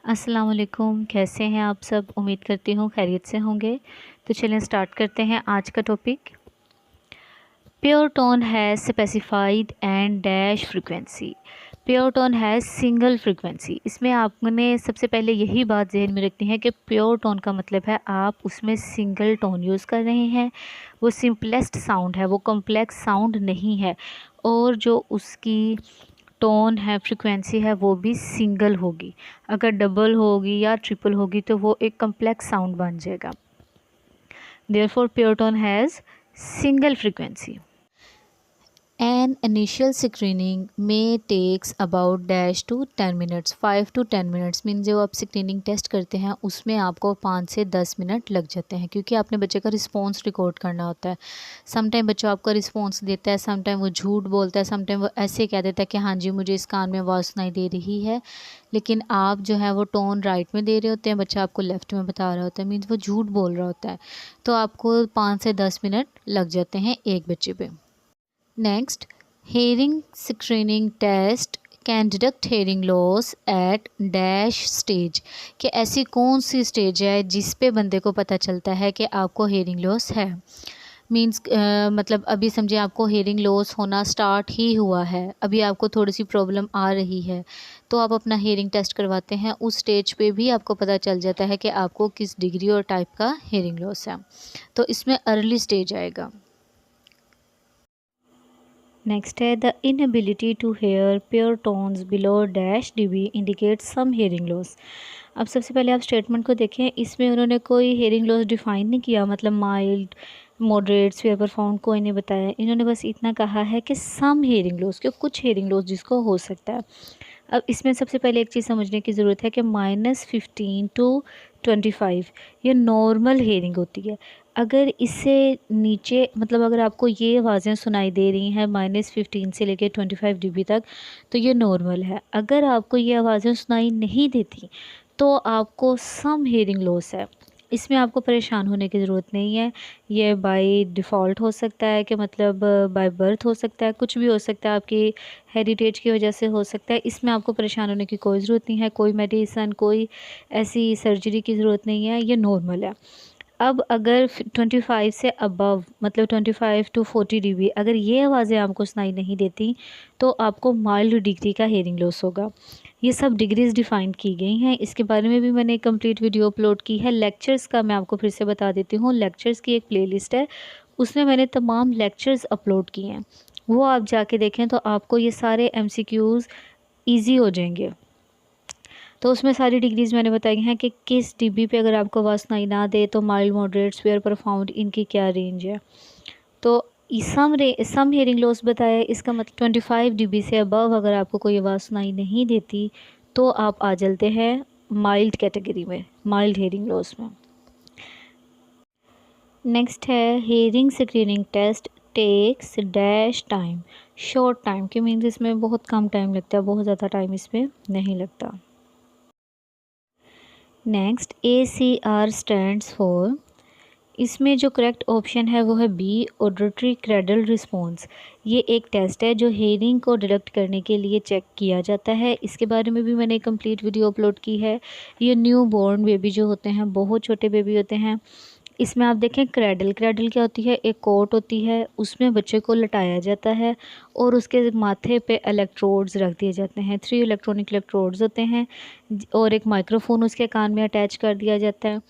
अस्सलाम वालेकुम, कैसे हैं आप सब? उम्मीद करती हूँ खैरियत से होंगे। तो चलें स्टार्ट करते हैं आज का topic. Pure tone has specified and dash frequency. Pure tone has single frequency. इसमें आपने सबसे पहले यही बात जहन में रखनी है कि प्योर टोन का मतलब है आप उसमें सिंगल टोन यूज़ कर रहे हैं। वो सिंपलेस्ट साउंड है, वो कॉम्प्लेक्स साउंड नहीं है। और जो उसकी टोन है, फ्रीक्वेंसी है, वो भी सिंगल होगी। अगर डबल होगी या ट्रिपल होगी तो वो एक कम्प्लेक्स साउंड बन जाएगा। Therefore pure tone has single frequency. An initial screening may takes about dash to 10 minutes, 5 to 10 minutes mean जो आप स्क्रीनिंग टेस्ट करते हैं उसमें आपको 5 से 10 मिनट लग जाते हैं, क्योंकि आपने बच्चे का रिस्पॉन्स रिकॉर्ड करना होता है। समटाइम बच्चा आपका रिस्पॉन्स देता है, समटाइम वो झूठ बोलता है, समटाइम वो ऐसे कह देता है कि हाँ जी मुझे इस कान में आवाज़ सुनाई दे रही है, लेकिन आप जो है वो टोन राइट में दे रहे होते हैं, बच्चा आपको लेफ़्ट में बता रहा होता है, मीन्स वो झूठ बोल रहा होता है। तो आपको 5 से 10 मिनट लग जाते हैं एक बच्चे पे। Next, hearing screening test can detect hearing loss at dash stage. कि ऐसी कौन सी स्टेज है जिस पे बंदे को पता चलता है कि आपको हेयरिंग लॉस है। मीन्स मतलब अभी समझे आपको हेयरिंग लॉस होना स्टार्ट ही हुआ है, अभी आपको थोड़ी सी प्रॉब्लम आ रही है, तो आप अपना हेयरिंग टेस्ट करवाते हैं। उस स्टेज पे भी आपको पता चल जाता है कि आपको किस डिग्री और टाइप का हेयरिंग लॉस है। तो इसमें अर्ली स्टेज आएगा। नेक्स्ट है the inability to hear pure tones below dash dB indicate some hearing loss. अब सबसे पहले आप स्टेटमेंट को देखें, इसमें उन्होंने कोई हेयरिंग लॉस डिफ़ाइन नहीं किया, मतलब माइल्ड, मॉडरेट, स्फीयर परफॉर्म कोई नहीं बताया। इन्होंने बस इतना कहा है कि सम हेयरिंग लॉस, कि कुछ हेयरिंग लॉस जिसको हो सकता है। अब इसमें सबसे पहले एक चीज़ समझने की ज़रूरत है कि -15 टू 25 ये नॉर्मल हेयरिंग होती है। अगर इससे नीचे, मतलब अगर आपको ये आवाज़ें सुनाई दे रही हैं -15 से लेकर 25 dB तक, तो ये नॉर्मल है। अगर आपको ये आवाज़ें सुनाई नहीं देती तो आपको सम हेयरिंग लॉस है। इसमें आपको परेशान होने की ज़रूरत नहीं है। ये बाय डिफ़ॉल्ट हो सकता है, कि मतलब बाय बर्थ हो सकता है, कुछ भी हो सकता है, आपकी हेरिटेज की वजह से हो सकता है। इसमें आपको परेशान होने की कोई ज़रूरत नहीं है, कोई मेडिसिन, कोई ऐसी सर्जरी की ज़रूरत नहीं है, ये नॉर्मल है। अब अगर 25 से अबव, मतलब 25 टू 40 dB, अगर ये आवाज़ें आपको सुनाई नहीं देती तो आपको माइल्ड डिग्री का हेयरिंग लॉस होगा। ये सब डिग्रीज़ डिफ़ाइन की गई हैं, इसके बारे में भी मैंने एक कंप्लीट वीडियो अपलोड की है। लेक्चर्स का मैं आपको फिर से बता देती हूँ, लेक्चर्स की एक प्लेलिस्ट है, उसमें मैंने तमाम लेक्चर्स अपलोड किए हैं, वो आप जाके देखें तो आपको ये सारे MCQs ईजी हो जाएंगे। तो उसमें सारी डिग्रीज़ मैंने बताई हैं कि किस डीबी पे अगर आपको आवाज़ सुनाई ना दे तो माइल्ड, मॉडरेट, स्फीयर, प्रोफाउंड, इनकी क्या रेंज है। तो सम हेयरिंग लॉस बताया, इसका मतलब 25 dB से अबव अगर आपको कोई आवाज़ सुनाई नहीं देती तो आप आ चलते हैं माइल्ड कैटेगरी में, माइल्ड हेयरिंग लॉस में। नेक्स्ट है hearing screening test takes dash time, short time, के मीन्स इसमें बहुत कम टाइम लगता है, बहुत ज़्यादा टाइम इसमें नहीं लगता। नेक्स्ट ACR स्टैंड्स फॉर, इसमें जो करेक्ट ऑप्शन है वो है बी, ऑडिटरी क्रेडल रिस्पॉन्स। ये एक टेस्ट है जो हेयरिंग को डिटेक्ट करने के लिए चेक किया जाता है, इसके बारे में भी मैंने कंप्लीट वीडियो अपलोड की है। ये न्यू बॉर्न बेबी जो होते हैं, बहुत छोटे बेबी होते हैं, इसमें आप देखें क्रेडल, क्रेडल क्या होती है, एक कोट होती है, उसमें बच्चे को लटाया जाता है और उसके माथे पे इलेक्ट्रोड्स रख दिए जाते हैं, 3 इलेक्ट्रॉनिक इलेक्ट्रोड्स होते हैं, और एक माइक्रोफोन उसके कान में अटैच कर दिया जाता है।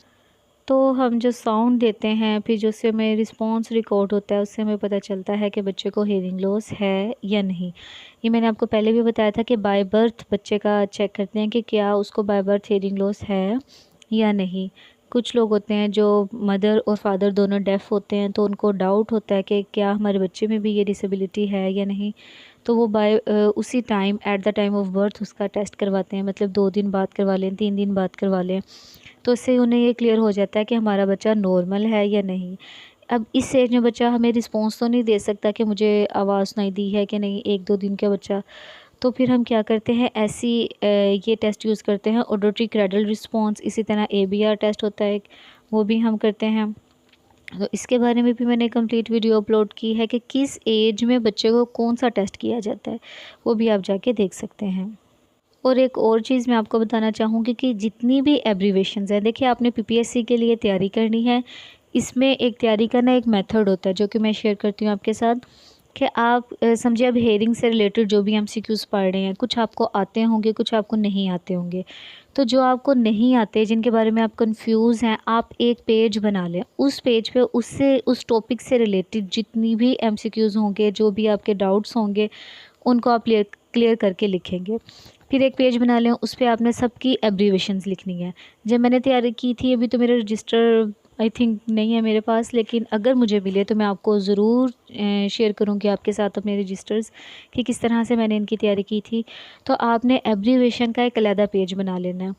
तो हम जो साउंड देते हैं, फिर जो उससे हमें रिस्पॉन्स रिकॉर्ड होता है, उससे हमें पता चलता है कि बच्चे को हेयरिंग लॉस है या नहीं। ये मैंने आपको पहले भी बताया था कि बाय बर्थ बच्चे का चेक करते हैं कि क्या उसको बाय बर्थ हेयरिंग लॉस है या नहीं। कुछ लोग होते हैं जो मदर और फादर दोनों डेफ़ होते हैं, तो उनको डाउट होता है कि क्या हमारे बच्चे में भी ये डिसेबिलिटी है या नहीं, तो वो उसी time, at the time of birth उसका टेस्ट करवाते हैं, मतलब 2 दिन बाद करवा लें, 3 दिन बाद करवा लें, तो इससे उन्हें ये क्लियर हो जाता है कि हमारा बच्चा नॉर्मल है या नहीं। अब इस एज में बच्चा हमें रिस्पॉन्स तो नहीं दे सकता कि मुझे आवाज़ नहीं दी है कि नहीं, 1-2 दिन का बच्चा, तो फिर हम क्या करते हैं, ऐसी ये टेस्ट यूज़ करते हैं, ऑडिटरी क्रेडल रिस्पॉन्स। इसी तरह ABR टेस्ट होता है, वो भी हम करते हैं। तो इसके बारे में भी मैंने कंप्लीट वीडियो अपलोड की है कि किस एज में बच्चे को कौन सा टेस्ट किया जाता है, वो भी आप जाके देख सकते हैं। और एक और चीज़ मैं आपको बताना चाहूँगी कि जितनी भी एब्रीवेशंस हैं, देखिए आपने पीपीएससी के लिए तैयारी करनी है, इसमें एक तैयारी करना एक मेथड होता है जो कि मैं शेयर करती हूँ आपके साथ कि आप समझिए अब हेयरिंग से रिलेटेड जो भी एमसीक्यूज़ पढ़ रहे हैं, कुछ आपको आते होंगे, कुछ आपको नहीं आते होंगे। तो जो आपको नहीं आते, जिनके बारे में आप कंफ्यूज हैं, आप एक पेज बना लें। उस पेज पे उससे उस टॉपिक से रिलेटेड जितनी भी एमसीक्यूज़ होंगे, जो भी आपके डाउट्स होंगे, उनको आप क्लियर क्लियर करके लिखेंगे। फिर एक पेज बना लें, उस पे आपने सबकी एब्रीवेशंस लिखनी है। जब मैंने तैयारी की थी, अभी तो मेरा रजिस्टर आई थिंक नहीं है मेरे पास, लेकिन अगर मुझे मिले तो मैं आपको ज़रूर शेयर करूँगी आपके साथ अपने रजिस्टर्स कि किस तरह से मैंने इनकी तैयारी की थी। तो आपने एब्रीवेशन का एक अलहदा पेज बना लेना है,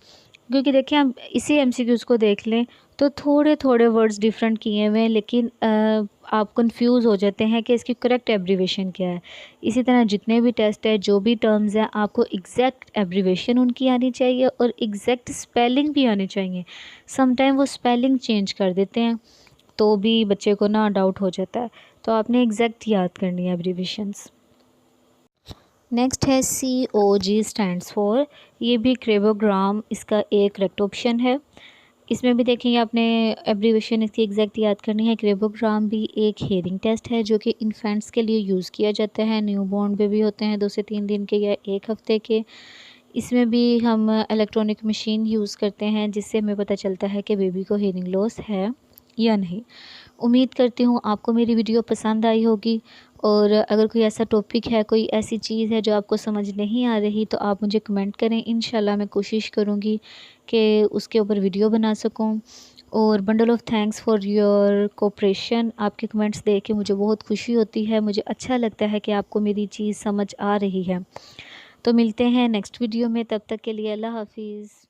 क्योंकि देखिए हम इसी एमसीक्यूज़ को देख लें तो थोड़े थोड़े वर्ड्स डिफरेंट किए हुए हैं, लेकिन आप कंफ्यूज हो जाते हैं कि इसकी करेक्ट एब्रीवेशन क्या है। इसी तरह जितने भी टेस्ट है, जो भी टर्म्स हैं, आपको एग्जैक्ट एब्रीवेशन उनकी आनी चाहिए और एग्जैक्ट स्पेलिंग भी आनी चाहिए। समटाइम वो स्पेलिंग चेंज कर देते हैं तो भी बच्चे को ना डाउट हो जाता है, तो आपने एग्जैक्ट याद करनी है एब्रीवेशंस। नेक्स्ट है COG स्टैंड्स फॉर, ये भी क्रेबोग्राम इसका एक करेक्ट ऑप्शन है। इसमें भी देखेंगे आपने एब्रीवेशन इसकी एग्जैक्ट याद करनी है। क्रेबोग्राम भी एक हेयरिंग टेस्ट है जो कि इन्फेंट्स के लिए यूज़ किया जाता है, न्यूबॉर्न बेबी होते हैं 2 से 3 दिन के या 1 हफ्ते के। इसमें भी हम इलेक्ट्रॉनिक मशीन यूज़ करते हैं जिससे हमें पता चलता है कि बेबी को हेयरिंग लॉस है या नहीं। उम्मीद करती हूँ आपको मेरी वीडियो पसंद आई होगी, और अगर कोई ऐसा टॉपिक है, कोई ऐसी चीज़ है जो आपको समझ नहीं आ रही, तो आप मुझे कमेंट करें। इंशाल्लाह मैं कोशिश करूँगी कि उसके ऊपर वीडियो बना सकूँ। और bundle of thanks for your cooperation. आपके कमेंट्स देख के मुझे बहुत खुशी होती है, मुझे अच्छा लगता है कि आपको मेरी चीज़ समझ आ रही है। तो मिलते हैं नेक्स्ट वीडियो में, तब तक के लिए अल्लाह हाफ़िज़।